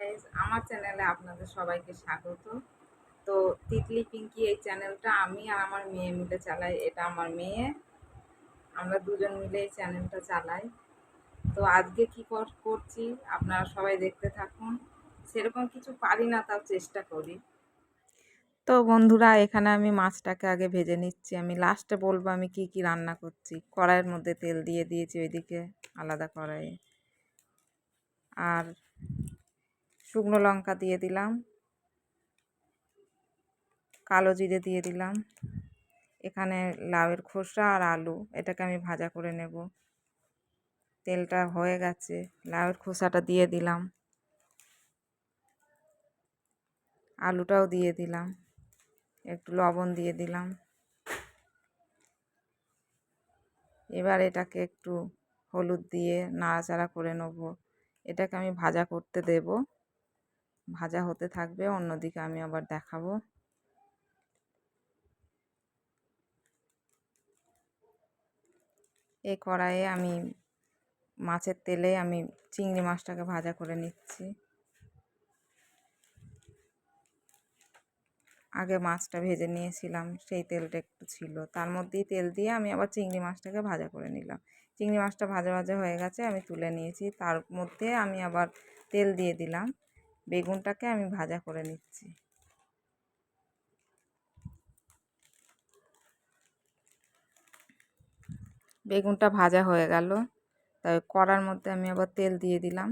Guys, আমার চ্যানেলে আপনাদের সবাইকে স্বাগত। তো তিতলি পিঙ্কি এই চ্যানেলটা আমি আর আমার মেয়ে মিলে চালাই। এটা আমার মেয়ে, আমরা দুজন মিলে এই চ্যানেলটা চালাই। তো আজকে কি করছি আপনারা সবাই দেখতে থাকুন। সেরকম কিছু পারি না, তাও চেষ্টা করি। তো বন্ধুরা, এখানে আমি মাছটাকে আগে ভেজে নিচ্ছি। আমি লাস্টে বলবো আমি কি কি রান্না করছি। কড়াইয়ের মধ্যে তেল দিয়ে দিয়েছি, ওইদিকে আলাদা কড়াইয়ে। আর শুকনো লঙ্কা দিয়ে দিলাম, কালো জিরে দিয়ে দিলাম। এখানে লাউয়ের খোসা আর আলু, এটাকে আমি ভাজা করে নেব। তেলটা হয়ে গেছে, লাউয়ের খোসাটা দিয়ে দিলাম, আলুটাও দিয়ে দিলাম, একটু লবণ দিয়ে দিলাম। এবার এটাকে একটু হলুদ দিয়ে নাড়াচাড়া করে নেব। এটাকে আমি ভাজা করতে দেব, ভাজা হতে থাকবে। অন্যদিকে আমি আবার দেখাবো। এই কড়াইয়ে আমি মাছের তেলে আমি চিংড়ি মাছটাকে ভাজা করে নিচ্ছি। আগে মাছটা ভেজে নিয়েছিলাম, সেই তেলটা একটু ছিল, তার মধ্যেই তেল দিয়ে আমি আবার চিংড়ি মাছটাকে ভাজা করে নিলাম। চিংড়ি মাছটা ভাজা ভাজা হয়ে গেছে, আমি তুলে নিয়েছি। তার মধ্যে আমি আবার তেল দিয়ে দিলাম, বেগুনটাকে আমি ভাজা করে নিচ্ছি। বেগুনটা ভাজা হয়ে গেল, তাই কড়ার মধ্যে আমি আবার তেল দিয়ে দিলাম।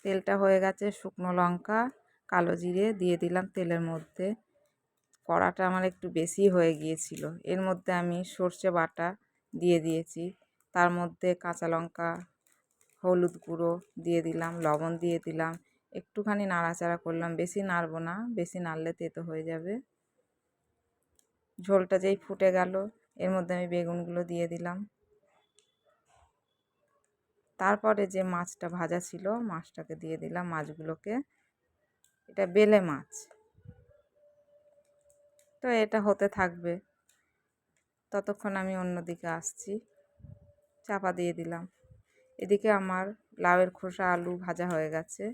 তেলটা হয়ে গেছে, শুকনো লঙ্কা কালো জিরে দিয়ে দিলাম তেলের মধ্যে। কড়াটা আমার একটু বেশি হয়ে গিয়েছিল, এর মধ্যে আমি সর্ষে বাটা দিয়ে দিয়েছি। তার মধ্যে কাঁচা লঙ্কা, হলুদ গুঁড়ো দিয়ে দিলাম, লবণ দিয়ে দিলাম, একটুখানি নাড়াচাড়া করলাম। বেশি নাড়বো না, বেশি নাড়লে তেতো হয়ে যাবে। ঝোলটা যেই ফুটে গেল, এর মধ্যে আমি বেগুনগুলো দিয়ে দিলাম। তারপরে যে মাছটা ভাজা ছিল, মাছটাকে দিয়ে দিলাম, মাছগুলোকে। এটা বেলে মাছ, তো এটা হতে থাকবে। ততক্ষণ আমি অন্যদিকে আসছি, চাপা দিয়ে দিলাম। এদিকে আমার লাউয়ের খোসা আলু ভাজা হয়ে গেছে,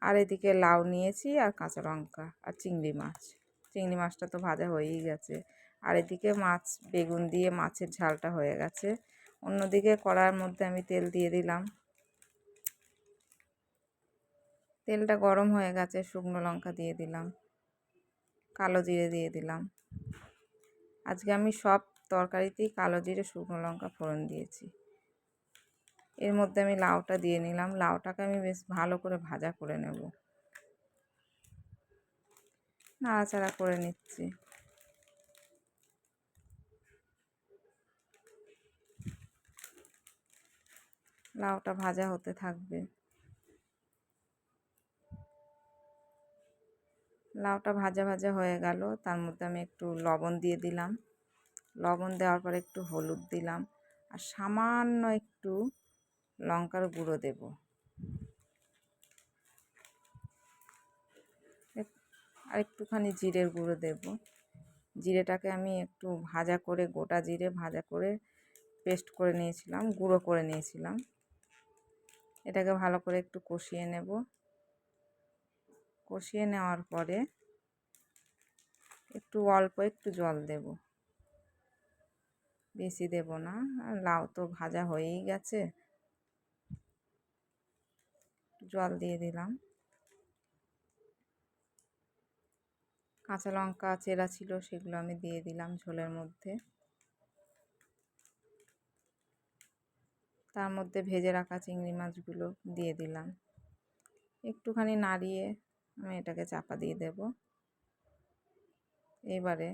আর এদিকে লাউ নিয়েছি আর কাঁচা লঙ্কা আর চিংড়ি মাছ। চিংড়ি মাছটা তো ভাজা হয়েই গেছে। আর এদিকে মাছ বেগুন দিয়ে মাছের ঝালটা হয়ে গেছে। অন্যদিকে কড়াইয়ের মধ্যে আমি তেল দিয়ে দিলাম। তেলটা গরম হয়ে গেছে, শুকনো লঙ্কা দিয়ে দিলাম, কালো জিরে দিয়ে দিলাম। আজকে আমি সব তরকারিতেই কালো জিরে শুকনো লঙ্কা ফোড়ন দিয়েছি। এর মধ্যে আমি লাউটা দিয়ে নিলাম। লাউটাকে আমি বেশ ভালো করে ভাজা করে নেব, নাড়াচাড়া করে নিচ্ছি। লাউটা ভাজা হতে থাকবে। লাউটা ভাজা ভাজা হয়ে গেল, তার মধ্যে আমি একটু লবণ দিয়ে দিলাম। লবণ দেওয়ার পর একটু হলুদ দিলাম, আর সামান্য একটু লঙ্কার গুঁড়ো দেব। আর একটুখানি জিরের গুঁড়ো দেব। জিরেটাকে আমি একটু ভাজা করে, গোটা জিরে ভাজা করে পেস্ট করে নিয়েছিলাম, গুঁড়ো করে নিয়েছিলাম। এটাকে ভালো করে একটু কষিয়ে নেব। কষিয়ে নেওয়ার পরে একটু অল্প একটু জল দেব, বেশি দেব না। আর লাউ তো ভাজা হয়েই গেছে, জল দিয়ে দিলাম। কাঁচা লঙ্কা চেরা ছিল, সেগুলো আমি দিয়ে দিলাম ঝোলের মধ্যে। তার মধ্যে ভেজে রাখা চিংড়ি মাছগুলো দিয়ে দিলাম। একটুখানি নাড়িয়ে আমি এটাকে চাপা দিয়ে দেব। এবারে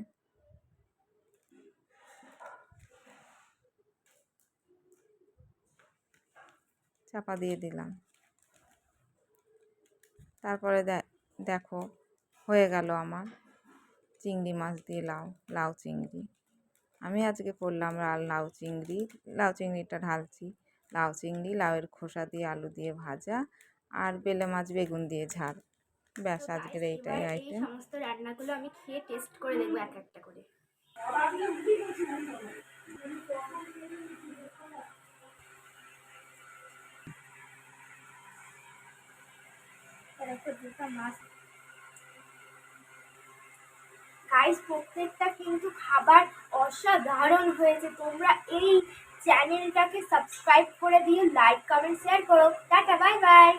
চাপা দিয়ে দিলাম। তারপরে দেখো হয়ে গেল আমার চিংড়ি মাছ দিয়ে লাউ, লাউ চিংড়ি। আমি আজকে করলাম লাউ চিংড়ি। লাউ চিংড়িটা ঢালছি। লাউ চিংড়ি, লাউয়ের খোসা দিয়ে আলু দিয়ে ভাজা, আর বেলে মাছ বেগুন দিয়ে ঝাল। ব্যাস, আজকের এইটাই আইটেম। সমস্ত রান্নাগুলো আমি খেয়ে টেস্ট করে দেখবো এক একটা করে। দেখো দুটো মাছ। গাইস প্রত্যেকটা কিন্তু খাবার অসাধারণ হয়েছে। তোমরা এই চ্যানেলটাকে সাবস্ক্রাইব করে দিও, লাইক কমেন্ট শেয়ার করো। Tata bye bye.